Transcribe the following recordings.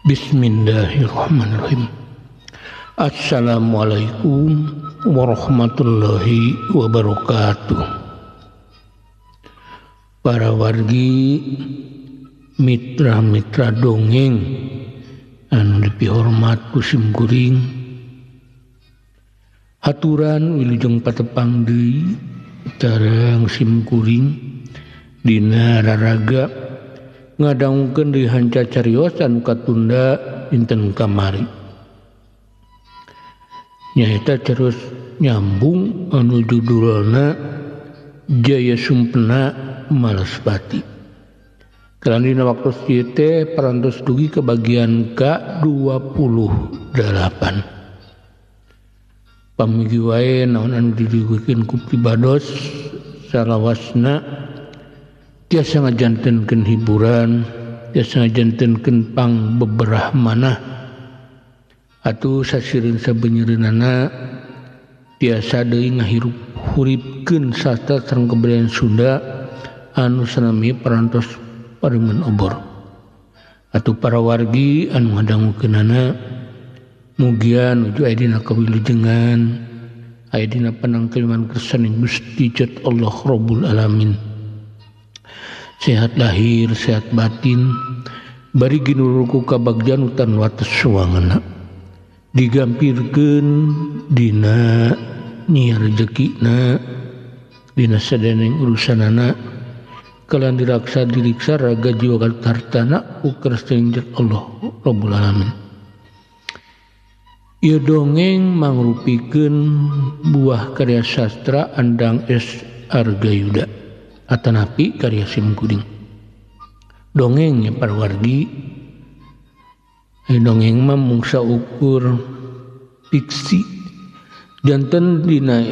Bismillahirrahmanirrahim. Assalamualaikum warahmatullahi wabarakatuh. Para wargi mitra-mitra dongeng anu dipihormat ku sim kuring, haturan wilujeng patepang deui careng sim kuring dina raraga ngadangkeun deui hanca cariosan katunda dinten kamari. Nyaeta terus nyambung anu judulna Jaya Sumpena Malaspati. Kelan dina waktu ieu teh parantos dugi ke bagian ke-28. Pamigi wae naon anu didugikeun ku pribados salawasna tiasa ngajantenkeun hiburan, tiasa ngajantenkeun pangbeberah manah, atuh sasireun sabeunyeunana tiasa deui ngahirup huripkeun sastra sareng kebudayaan Sunda anu sanami parantos paremen obor. Atuh para wargi anu ngadangukeunana mugia nuju aya dina kawilujengan, aya dina panangteuman kersaning Gusti Jat Allah Rabbul Alamin. Sehat lahir, sehat batin, bari ginurulku kabagjan utan wates suwangeuna. Digampirkeun dina nyiar rezekina, dina sadaneng urusanana, kalan diriksa raga jiwa hartana ku kersaning Jat Allah Rabbul Alamin. Ieu dongeng mangrupikeun buah karya sastra Andang S. Argayuda atanapi karya sim kuring. Dongeng ya para wargi, dongeng mah mung saukur fiksi. Janten dina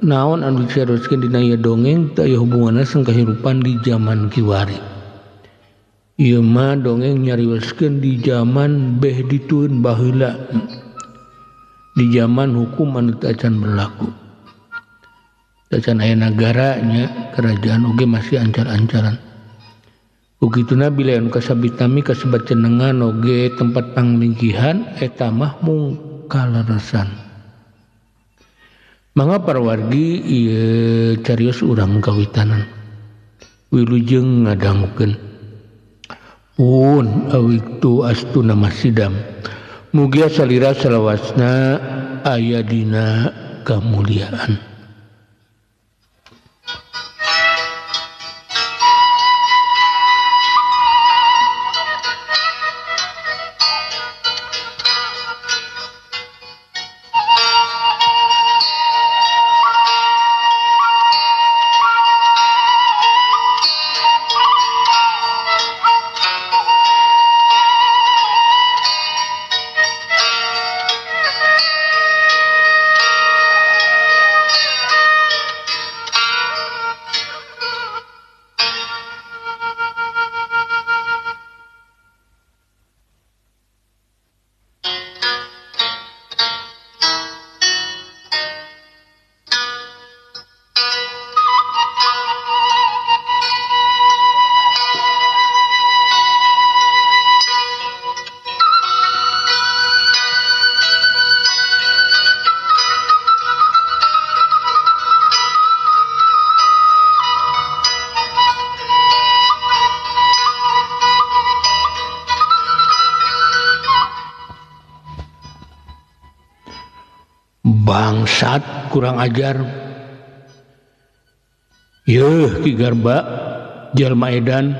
naon anu dicaroskeun dina ieu dongeng teu aya hubunganna sareng kahirupan di zaman kiwari. Ieu mah dongeng nyarioskeun di zaman beh ditueun baheula, di zaman hukum anu teu acan berlaku. Acan aya nagara nya kerajaan oge masih ancar-ancaran. Ugituna bila anu kasabitami kasebat cenengan oge tempat panglingkihan eta mah mung kaleresan. Mangga para wargi ieu carios urang kawitanan. Wilujeng ngadangukeun. Pun awitu astuna masidam. Mugia salira salawasna aya dina kamuliaan. Bangsat kurang ajar. Yeuh Ki Garba jalma edan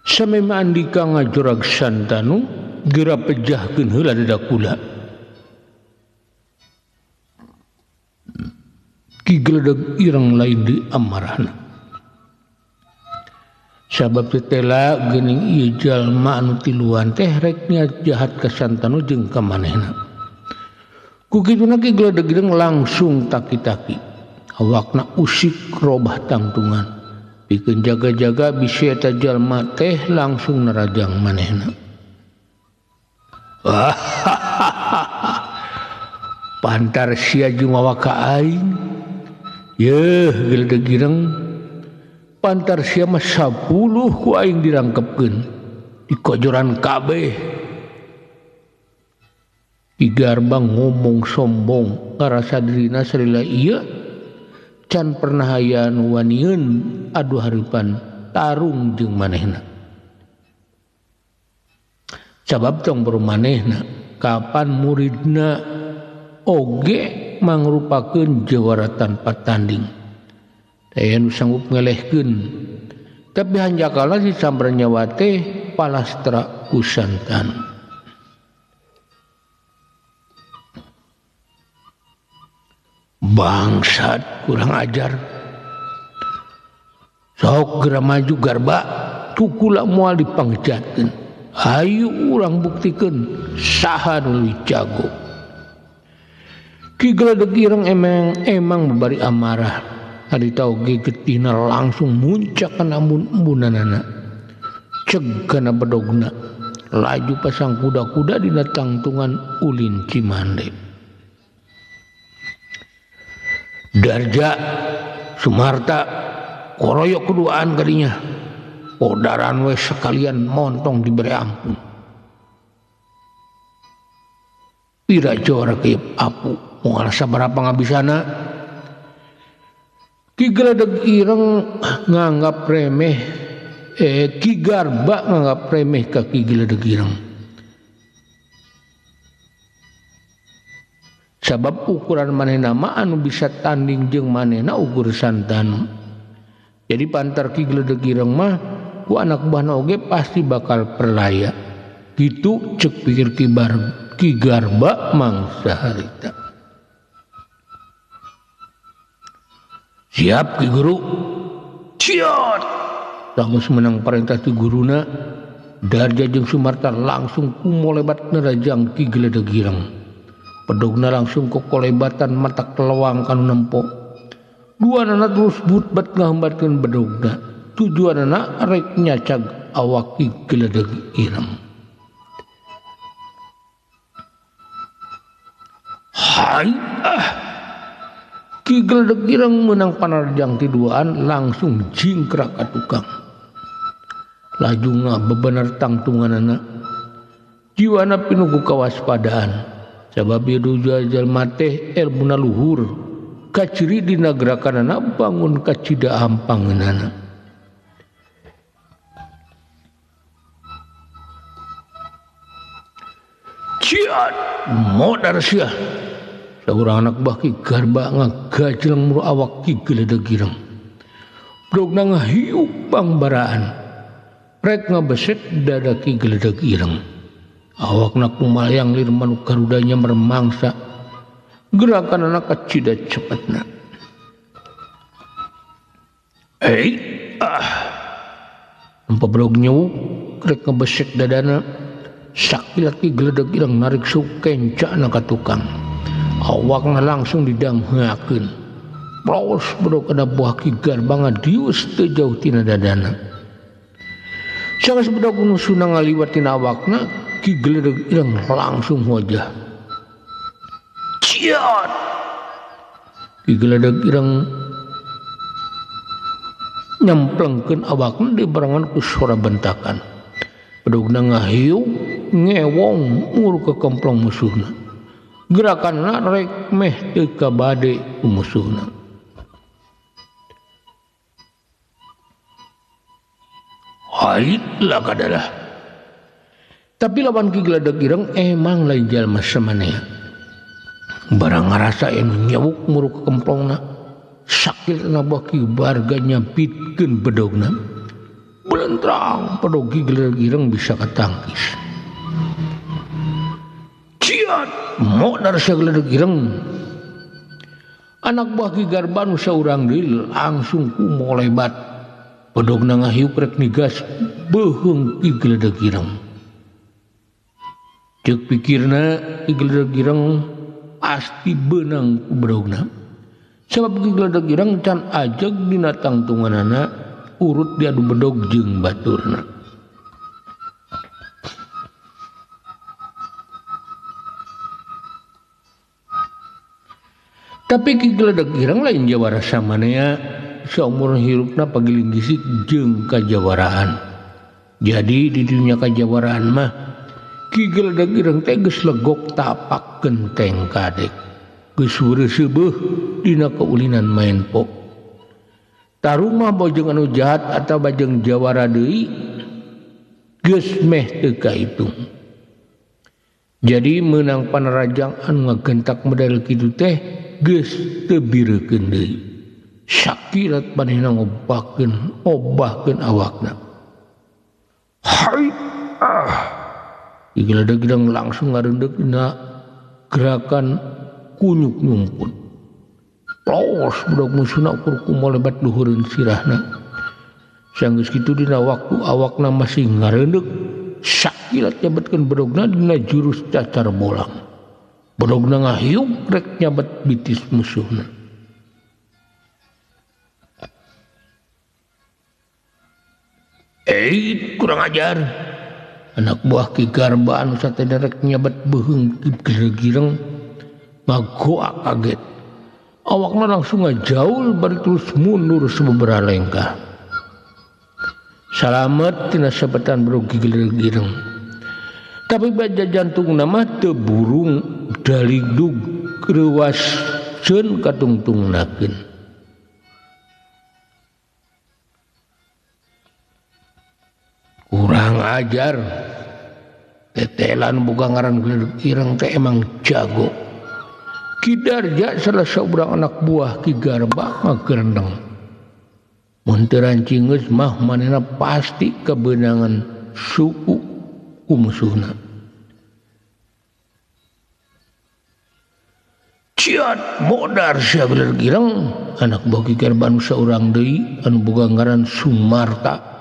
samema andika ngajorag santanu geura pejahkeun heula dadakula. Ki geledag ireng lain di amarahna. Sabab tetela geuning ieu jalma anu tiluan teh rek niat jahat ka santanu jeung ka manehna. Kukituna Ki geledag ireng langsung taki-taki. Awakna usik robah tangtungan. Pikeun jaga-jaga bisi eta jalma teh langsung nerajang manehna. Pantar sia jumawa ka aing. Yeuh geledag ireng pantar sia mah 10 ku aing dirangkepkeun. di kojoran kabeh. Ki Garbang ngomong sombong ngarasa dirina sarila ieu can pernah aya nu wanieun adu haripan tarung jeung manehna. Sabab tong baru manehna kapan muridna oge mangrupakeun jawara tanpa tanding. Aya nu sanggup ngelehkeun. Tapi hanjakala si Sambranyawa teh palastra kusantan. Bangsat kurang ajar. Sok geura maju Garba tukula moal dipangjatkeun. Hayu urang buktikeun saha nu leuwih jago. Ki Gledeg Ireng emang memberi amarah. Harita oge getihna langsung muncak kana embun-embunanana. Ceg kana bedogna. Laju pasang kuda-kuda dina tangtungan ulin Cimande. Darja Sumarta koroyok keduaan kadinya. Podaran we sekalian montong diberi ampun. Pira jora kayep apu moal sabaraha ngabisana. Ki Gledeg Ireng nganggap remeh Ki Garba nganggap remeh ka Ki Gledeg Ireng. Sabab ukuran manehna mah anu bisa tanding jeung manehna ukur santanu. Jadi pantar Ki Gledeg Ireng mah ku anak buahna oge pasti bakal perlaya. Gitu cek pikir Ki Garba mangsa harita. Siap Ki Guru. Ciot. Tanggus menang perintah ti guruna. Darja jeung Sumarta langsung kumolebat nerajang Ki Gledeg Ireng. Pedogna langsung kokolebatan mata kelewang kanu nempo. Dua anak terus butbat ngahambatkeun bedogna. Tujuanna rek nyacag awak Ki Gledeg Ireng. Hai Ki Gledeg Ireng menang panarjang ti duaan langsung jingkrak ka tukang. Laju ngabebener tangtunganana. Jiwana pinugu kawaspadaan. Sabab ieu jalma teh elmuna luhur. Kaciri dina gerakanana bangun kacida hampangeunana. Ciat modar sia. Saurang anak buah Ki Garba ngagajeleng muru awak Ki Gledeg Ireng. Brogna ngahiuk pangbaraan. Rek ngabeset dada Ki Gledeg Ireng. Awakna kumalayang lir manuk garudanya meremangsa. Gerakan anak kacida cepetna. Nampak brog nyau rek ngebesek dadana. Sakila Ki Gledeg Ireng narik sukencana ka tukang. Awakna langsung didangheakeun. Pros brog kana buah Ki Garba ngadius teu jauh tina dadana. Sanes brog nusuna ngaliwat tina awakna. Ki Gledeg Ireng langsung wajah. Ciat. Ki Gledeg Ireng nyemplengkeun awakna di barengan ku suara bentakan. Pedogna ngahiu ngewong nguru ke kemplong musuhna. Gerakanna rek meh teu kabade ku musuhna. Haitlah kadalah. Tapi lawan Ki Gledeg Ireng emang lain jalma samanea. Barang ngarasa anu nyawuk muru ke kemplongna. Sakil na buah Ki Barga nyampitkeun bedogna. Belentrang pedog Ki Gledeg Ireng bisa katangkis. Ciat modar sia Gledeg Ireng. Anak buah Ki Garba nu saurang deui langsung kumolebat. Pedogna ngahiuk rek nigas beuheung Ki Gledeg Ireng. Cek pikirna Ki Gledeg Ireng pasti beunang ku bedogna. Sabab Ki Gledeg Ireng can ajeg dina tangtunganana urut diadu bedog jeung baturna. Tapi Ki Gledeg Ireng lain jawara samanea saumur hirupna pagiling gisik jeung kajawaraan. Jadi di dunia kajawaraan mah Ki Geledag Ireng teh geus legok tapakeun teng kadek. Geus weureuh dina kaulinan main pok. Tarumah bojeng anu jahat atau bajeng jawara deui geus meh teu kaitung. Jadi meunang panerajang anu ngagentak medal kitu teh geus teu bireukeun deui. Sakilat manehna ngobahkeun awakna. Hai Ki Geledag Ireng langsung ngareundeg dina gerakan kunyuk nyumput. Los budak musuhna ukur kumolebat luhureun sirahna. Sanggeus kitu dina waktu awakna masih ngareundeg, sakilat nyabetkeun bedogna dina jurus cacar bolang. Bedogna ngahiuk rek nyabet bitis musuhna. Kurang ajar. Anak buah Ki Garba anu satena rek nyabet beuheung Ki Geledag Ireng ngagoak kaget. Awakna langsung ngajaul bari terus mundur sababaraha lengkah. Salamet tina sabetan bro Ki Geledag Ireng. Tapi baja jantungna mah teu burung daligdug reuaskeun katungtungnakeun. Kurang ajar. Tetelan boga ngaran Geledag Ireng teh emang jago. Ki Darja salah seorang anak buah Ki Garba magerendeng. Mun teu rancing geus mah manehna pasti kebenangan suku ku musuhna. Ciat modar sia Geledag Ireng anak buah Ki Garba anu saurang deui anu boga ngaran Sumarta.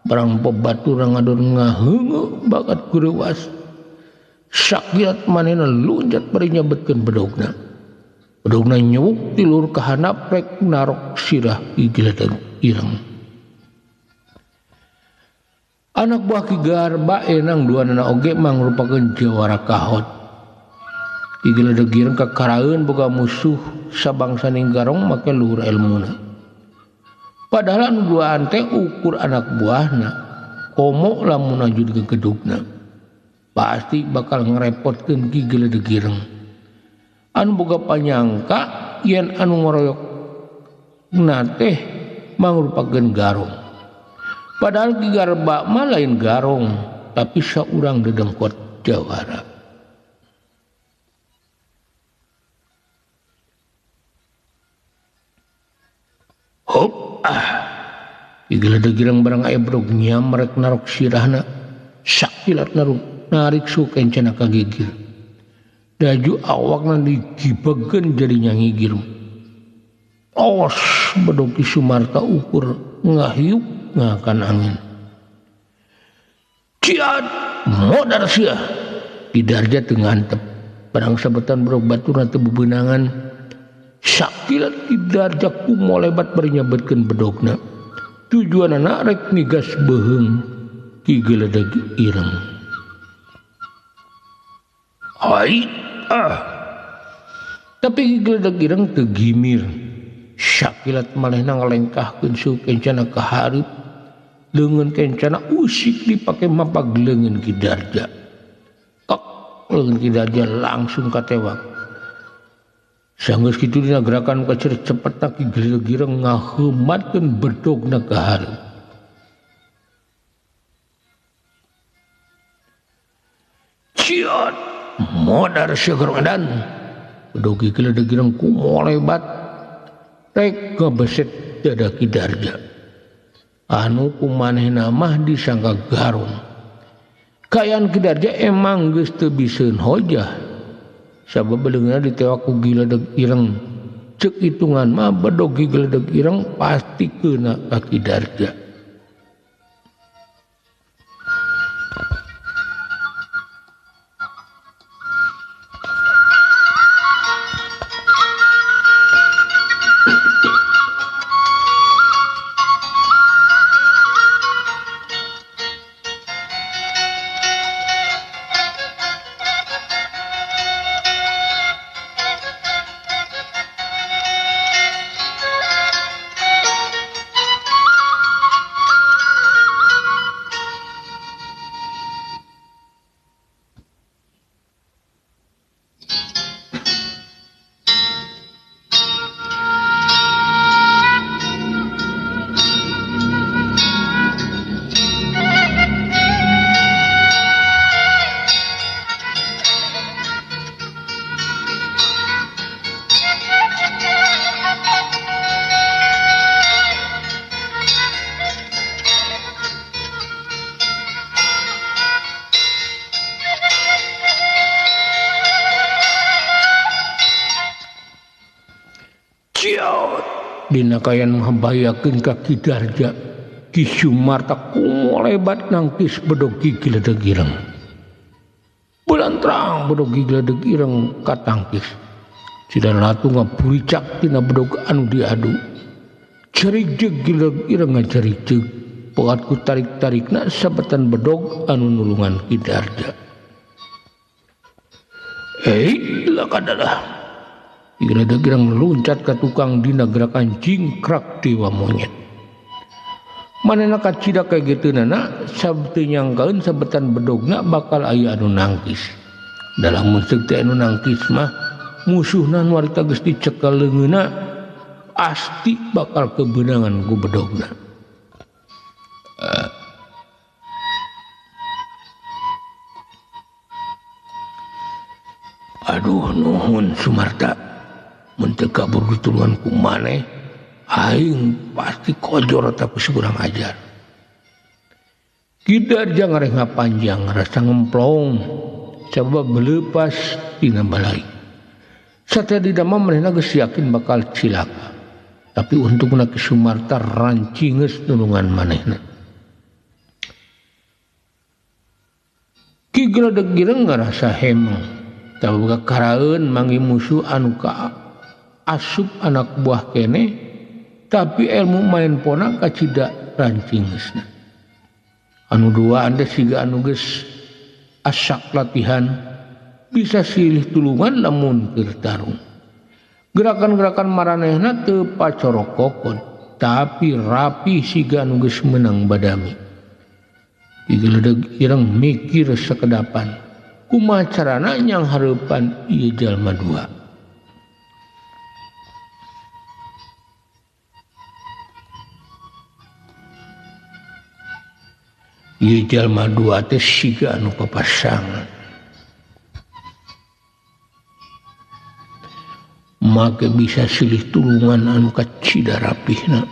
Barang pebaturang ngadon ngaheungeuk bakat geurewas. Sakilat manehna lunjat bari nyabetkeun bedogna. Bedogna nyewuk ti lur ka handap rek narok sirah Ki Geledag Ireng. Anak buah Ki Garba enang duanana oge mangrupakeun jawara kahot. Ki Geledag Ireng kakaraeun boga musuh sabangsaning garong make luhur elmuna. Padahal anu duaan teh ukur anak buahna, komo lamun aju di gegedugna. Pasti bakal ngerepotkeun Ki Geledag Ireng. Anu boga panyangka yen anu ngoroyokna teh mangrupakeun garong. Padahal Ki Garba mah lain garong, tapi saurang dedengkot jawara. Hop Ki Geledag Ireng barang aya bedog nyamrek narok sirahna. Sakilat narik sukencana kagigir. Daju awakna digibegeun jadi nyangigir. Os bedog Ki Sumarta ukur ngahiuk ngakan angin. Ciat modar sia. Ki Darja teu ngantep. Barang sabetan bedog baturna teu bebeunangan. Sakilat Ki Darja kumolebat bari nyabetkeun bedogna. Tujuanna rek migas beuheung Ki Geledag Ireng. Tapi Ki Geledag Ireng teu gimir. Sakilat manehna ngalengkahkeun sukencana ka hareup. Leungeun kencana usik dipake mapag leungeun Ki Darja. Kok leungeun Ki Darja langsung katewak. Sanggeus kitu dina gerakan kacercepetna Ki Geledag Ireng ngaheumatkeun bedogna ka hareup. Ciat modar sia garong edan. Bedog Ki Geledag Ireng kumolebat rek ngabeset dada Ki Darja. Anu kumanehna mah disangka garong. Kayaan Ki Darja emang geus teu biseun hojah. Sabab bedeungna ditewak ku Geledag Ireng. Ceuk hitungan mah bedog Ki Geledag Ireng pasti keuna ka Ki Darja. dina kayan mahabayakeun ka Kidarja Ki Sumarta kumolebat nangkis bedog giledeg ireng bulan terang bedog giledeg ireng katangkis Sidan Ratu ngapuricak tina bedog anu diadu cerijeg giledeg ireng ngacerijeg pegat ku tarik-tarikna sabetan bedog anu nulungan Kidarja lakadalah giledeg ireng loncat ka tukang dina gerakan jingkrak dewa monyet manehna kacida kageteunana sabtu nyangkaeun sabetan bedogna bakal aya anu nangkis dalam musik teh anu nangkis mah musuhna nu harita geus dicekel leungeunna asti bakal kebenangan ku bedogna aduh nuhun Sumarta mun teu kabur ditulungan ku maneh aing pasti kojor tapi kurang ajar Kidarja ngareh ngapanjang rasa ngemplong sabab melepas dina balai satya mah manehna geus yakin bakal cilaka tapi untungna Ki Sumarta rancingeus nulungan manehna Ki Giledeg Ireng ngarasa hemeng taboga karaeun manggi musuh anu ka asup anak buah kene tapi ilmu main pona kacida rancingeusna anu dua anda siga anu geus asak latihan bisa silih tulungan lamun keur tarung gerakan-gerakan maranehna teu pacorokokon tapi rapi siga anu geus meunang badami Ki Giledeg Ireng mikir sakedapan kumaha carana nyang hareupan ieu jalma dua ieu jalma dua teh siga anu papasangan make bisa silih tulungan anu kacida rapihna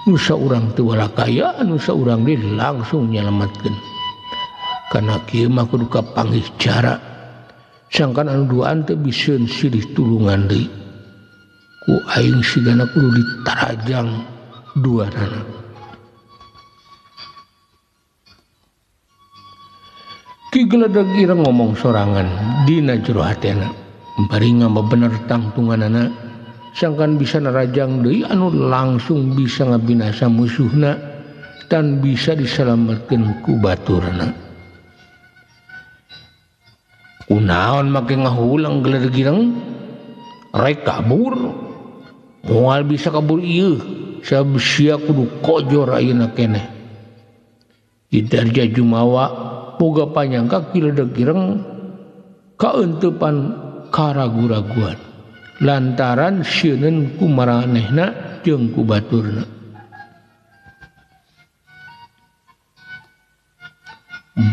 nu saurang teu walakaya anu saurang ge langsung nyalametkeun kana kieu mah kudu kapanggih cara sangkan anu duaan teu biseun silih tulungan deui ku aing sigana kudu ditarajang duanana Ki Giledeg Ireng ngomong sorangan dina jero hatena bari ngabebener tangtunganana sangkan bisa narajang deui anu langsung bisa ngabinasa musuhna dan bisa diselametkeun ku baturna kunaon make ngahulang Giledeg Ireng rek kabur moal bisa kabur ieu sabab sia kudu kojor ayeuna keneh Kidarja Jumawa boga panyangka Giledeg Ireng kaeunteupan karagu-raguan lantaran sieun ku maranehna jeung ku baturna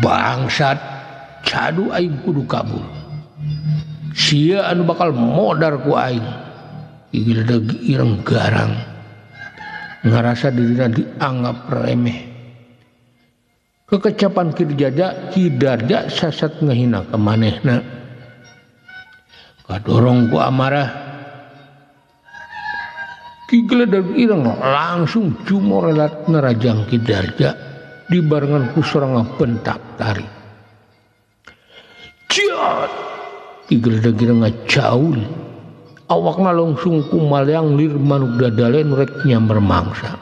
bangsat cadu aing kudu kabur sia anu bakal modar ku aing Ki Giledeg Ireng garang ngarasa dirina dianggap remeh kekecapan Kidarja sasat ngahina ka manehna kadorong ku amarah Ki Giledeg Ireng langsung jumorelat nerajang Kidarja dibarengan ku sorangan pentak tari ciat Ki Giledeg Ireng ngacaul awakna langsung kumalayang lir manuk dadalen rek nyamber mangsa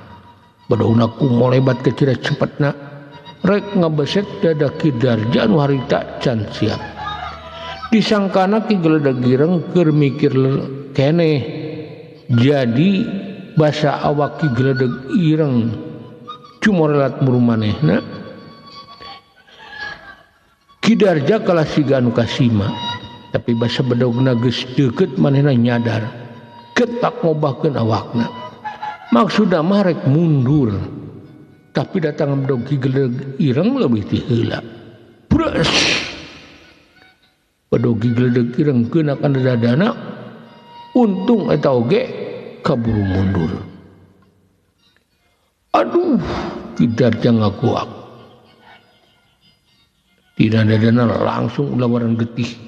badogna kumolebat kecira cepetna rek ngabeset dada Kidarja anu harita can siap disangkana Ki Giledeg Ireng keur mikir keneh jadi basa awak Ki Giledeg Ireng cumorelat muru manehna Kidarja kalah siga anu kasima tapi basa bedogna geus deukeut manehna nyadar ketak ngobahkeun awakna maksudna mah rek mundur tapi datang bedog Ki Giledeg Ireng leuwih ti heula bres bedog Ki Giledeg Ireng keunakan dadana untung eta oge kaburu mundur aduh Kidarja ngaguak dina dadana langsung ulawaran getih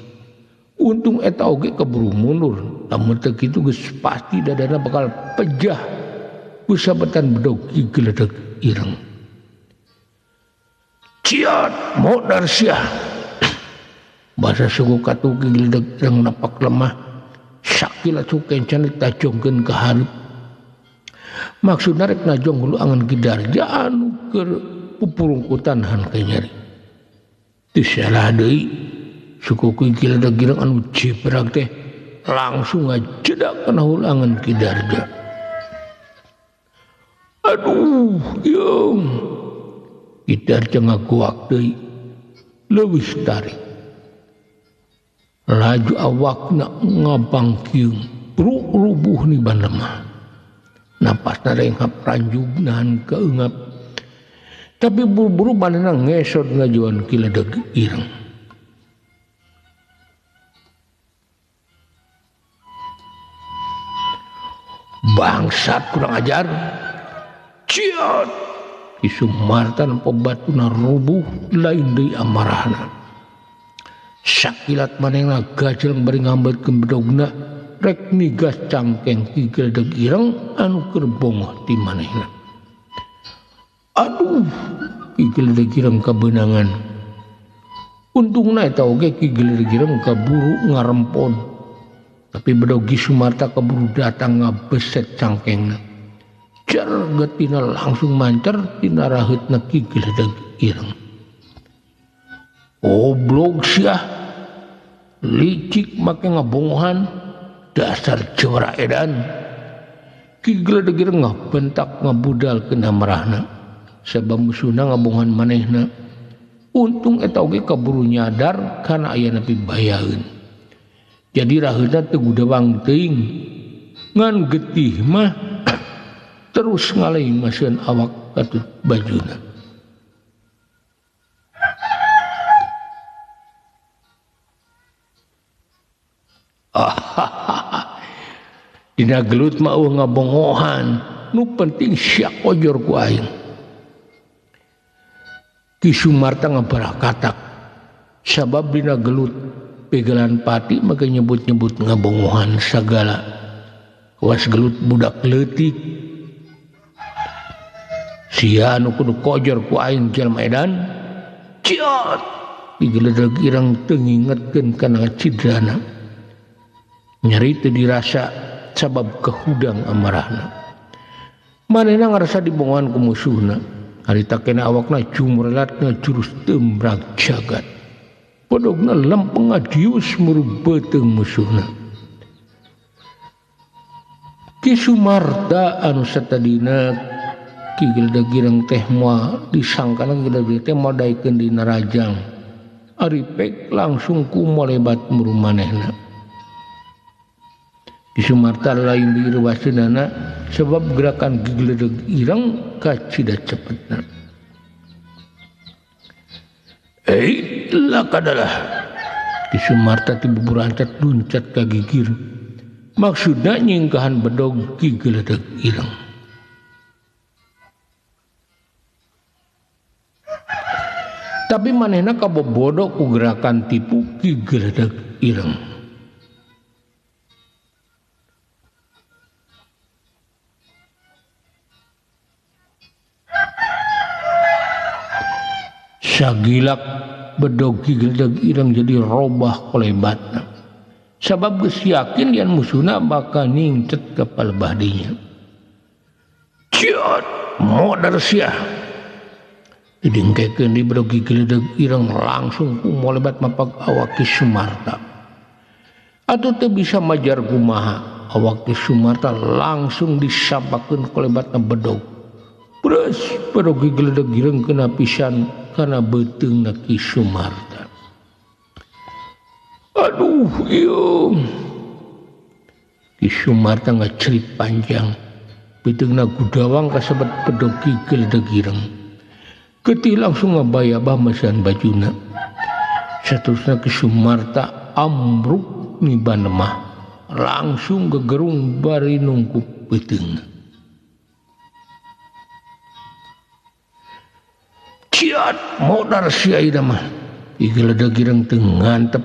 untung eta oge kaburu mundur lamun teu kitu geus pasti dadana bakal pejah ku sabetan bedog ki geledag ireng. Ciat modar siah bahasa suku katu ki geledag ireng napak lemah sakila cuken can tajongkeun ka hareup. Maksudna rek najong hulu angan kidarja anu keur pupurungkutan han ka nyari. Teu salah deui suku ki geledag ireng anu jebrag teh langsung ngajedak kana hulu angan kidarja. Aduh, yung kidarja ngaguak deui leuwih tarik. Laju awakna ngabangkiung rubuh ni bandemah. Napasna reng hapranjugnahan keungap. Tapi buru-buru manehna ngesot ngajuan geledag ireng. Bangsat kurang ajar. Ciat Ki Sumarta nempo batuna rubuh lain deui amarahna. Sakilat manehna gajreng bari ngambetkeun bedogna rek nigas cangkeng ki geledag ireng anu keur bongoh ti manehna. Aduh, ki geledag ireng kabeunangan. Untungna eta oge ki geledag ireng kaburu ngarempon. Tapi bedog Ki Sumarta kaburu datang ngabeset cangkengna. Jar getina langsung mancar tina raheutna ki geledag ireng. Oblog siah licik make ngabongohan dasar jawara edan. Ki geledag ireng ngabentak ngabudal kena marahna sabab musuhna ngabongohan manehna. Untung eta oge kaburu nyadar kana aya nepi bayaeun. Jadi raheutna teu gudawang teuing ngan getih mah terus ngalemaskeun awak katut bajuna. Dina gelut mah ngabongohan nu penting sia ojor ku aing. Ki Sumarta ngabarah katak sabab dina gelut pegelan pati maka nyebut-nyebut ngabongohan sagala. Was gelut budak leutik sia anu kudu kojor ku aing jalma edan. Ciat Ki geledag ireng teu ngingetkeun kana cidrana. Nyeri teu dirasa sabab kehudang amarahna. Manehna ngarasa dibongohan ku musuhna. Harita kena awakna jumrelatna jurus tembrag jagat. Podogna lempeng adius murubeteung musuhna. Ki Sumarta anu satadina Ki geledag ireng teh moal disangkana geledag teh moal daekeun dina rajang. Ari pek langsung kumolebat muru manehna. Ki Sumarta lain diireuwaseunana sebab gerakan Ki geledag ireng kacida cepetna. Lakadalah Ki Sumarta ti buburancat luncat ka gigir. Maksudna nyingkahan bedog Ki geledag ireng. Tapi manehna kabobodo ku gerakan tipu Ki geledag ireng. Sagilak bedog Ki geledag ireng jadi robah kolebatna. Sabab geus yakin yen musuhna bakal ningcet ka palebah dinya. Ciat modar siah didingkekeun di bedog Ki geledag ireng langsung kumolebat mapag awak Ki Sumarta. Atuh teu bisa majar kumaha awak Ki Sumarta langsung disampakeun kolebatna bedog. Beres bedog Ki geledag ireng kena pisan kana beuteungna Ki Sumarta. Aduh, yung Ki Sumarta ngacerit panjang. Beuteungna gudawang kasebat bedog Ki geledag ireng. Getih langsung ngabayabah mesan bajuna. Saterusna Ki Sumarta ambruk ni bandemah. Langsung gegerung bari nungkup beuteungna. Ciat modar sia ida mah. Ki geledag ireng teu ngantep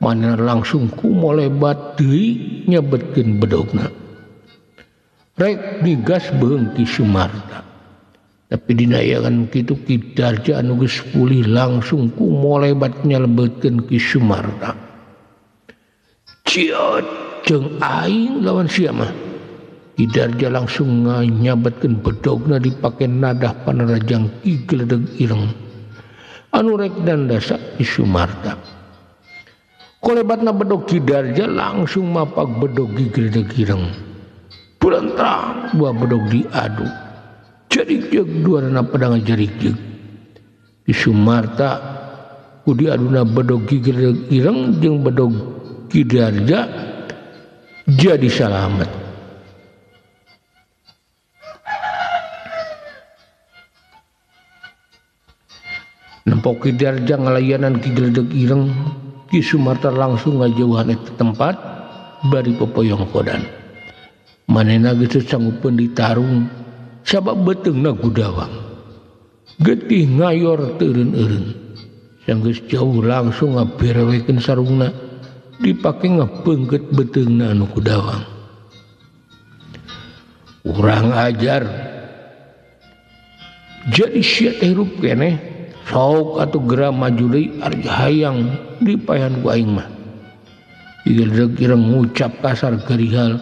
Manehna langsung kumolebat deui nyabetkeun bedogna. Rek digas beung Ki Sumarta. Tapi dinayakan kitu Ki Darja anu geus pulih langsung kumolebat nyalebetkeun Ki Sumarta. Ciot jeung aing lawan sia mah. Ki Darja langsung nyabetkeun bedogna dipake nadah panarajang Ki Gledeg Ireng. Anu rek dandasa Ki Sumarta. Kolebatna bedog Ki Darja langsung mapak bedog Ki Gledeg Ireng. Pulentrang dua bedog diadu. Jarik-jeg duarana pedang jarik-jeg. Ki Sumarta ku diaduna bedog Ki Gledeg Ireng jeung bedog Ki Darja jadi salamet. Nempok Ki Darja ngalayanan Ki Gledeg Ireng, Ki Sumarta langsung ngajauhan eta tempat bari popoyong kodan. Manehna geus sanggupeun ditarung sabab beteungna Gudawang. Getih ngayor teu eureun-eureun. Sanggeus jauh langsung ngaberewekeun sarungna dipake ngapeungkeut beteungna anu Gudawang. Urang ajar. Jadi sia teh hirup keneh sok atuh geura maju deui ari hayang dipaehan ku aing mah. Ki Gledeg Ireng ngucap kasar garihal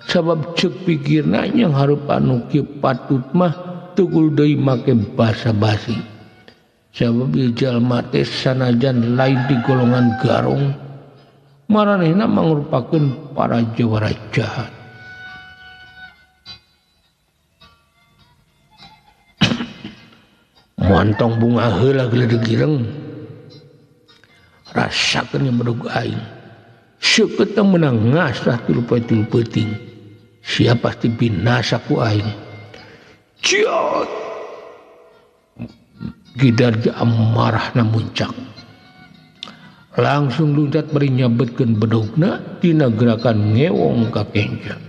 sabab ceuk pikirna yang hareup anu kieu patut mah tukul deui make basa-basi. Sabab ieu jalma teh sanajan lain di golongan garong, maranehna mangrupakeun para jawara jahat. Montong bunga heula Gledeg Ireng. Rasakeun bedog aing. Seukeut menang ngasah tilu peuting. Sia pasti binasa ku aing. Ciot. Ki Darja amarahna muncak. Langsung luncat bari nyabetkeun bedogna tina gerakan ngewong ka kenca.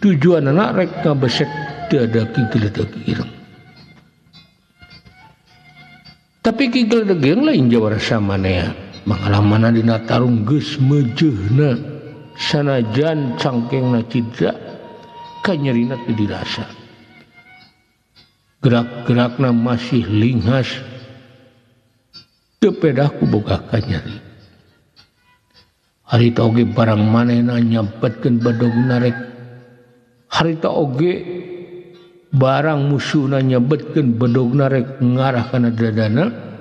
Tujuanna rek ngabesek dada Ki Gledeg Ireng. Tapi Ki Gledeg Ireng lain jawara samanea. Mangalamana dina tarung geus meujeuhna sanajan cangkengna cidra kanyerina teu dirasa. Gerak-gerakna masih linghas teu pedah ku boga kanyeri. Harita oge barang manehna nyabetkeun bedogna rek. Harita oge barang musuhna nyabetkeun bedogna rek ngarah kana dadana.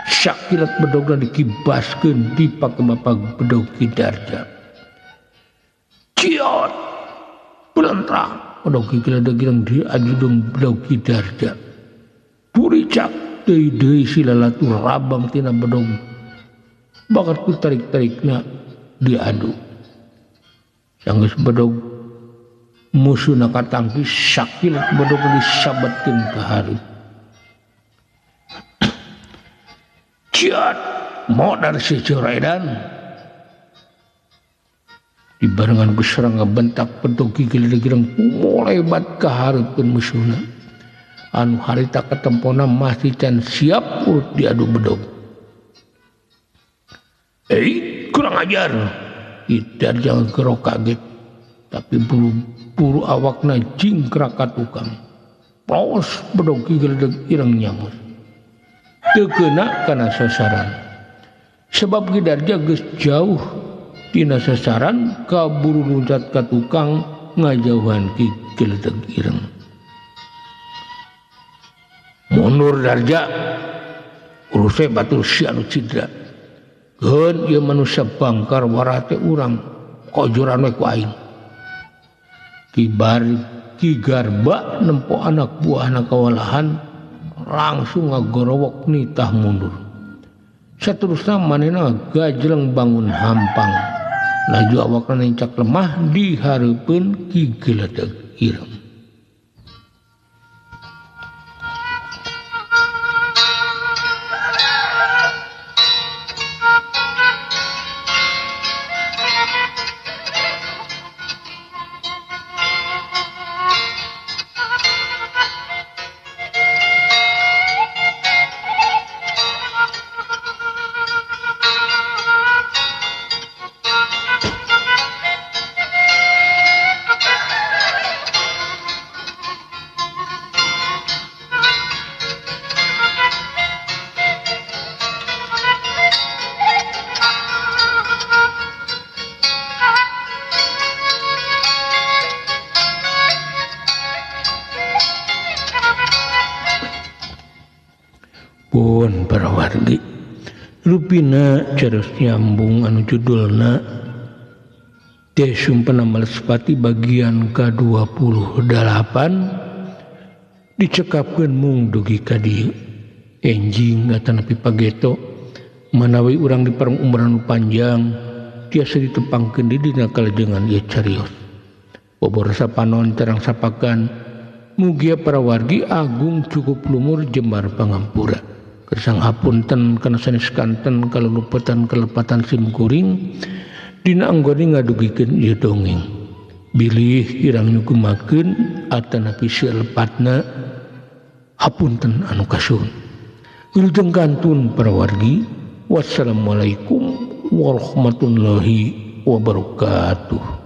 Sakilat bedogna dikibaskeun dipake bapak bedog Ki Darja. Ciot pulentrang bedog Ki Gledeg Ireng diajudung bedog Ki Darja. Puricak deui silalatu rabang tina bedog. Bakat ku tarik-tarikna diadu. Sanggeus bedog musuhna katangki sakilat bedog disabetkeun ka hareup. Ciat modar si Joredan dibarengan geus bentak bedog Ki Gledeg Ireng kumolebat ka hareupeun musuhna anu harita katempona masih can siap urut diadu bedog. Kurang ajar. Ki Darja gerok kaget tapi buru-buru awakna jingkrak ka tukang. Pros bedog Ki Gledeg Ireng nyamus. Teu keuna kana sasaran. Sebab Ki Darja geus jauh tina sasaran kaburu loncat ka tukang ngajauhan Ki Gledeg Ireng. Mundur Darja uruse batur si anu cidra. Geun ieu manusia bangkar warate urang kojoran we ku aing. Ki Garba nempo anak buahna kawalahan langsung ngagorowok nitah mundur. Saterusna manehna gajleng bangun hampang. Laju awakna nencak lemah di hareupeun Ki Gledeg Ireng. wargi. Rupina caros nyambung anu judulna teh sumpena Malespati bagian ke-28 dicekapkeun mung dugi ka dieu. Enjing atanapi pageto manawi urang di parang umuran panjang tiasa ditepangkeun di dina kalajengan ieu carios. Bobor sapanon terang sapakan mugia para wargi agung cukup lumur jembar pangampura. Kersang hapunten kana sanes kanten kalulupetan kelepatan simkuring dina anggone ngadugikeun ieu dongeng. Bilih irang nyugumakeun atanapi silepatna hapunten anu kasuhun. Wilujeng kantun para wargi. Wassalamualaikum warahmatullahi wabarakatuh.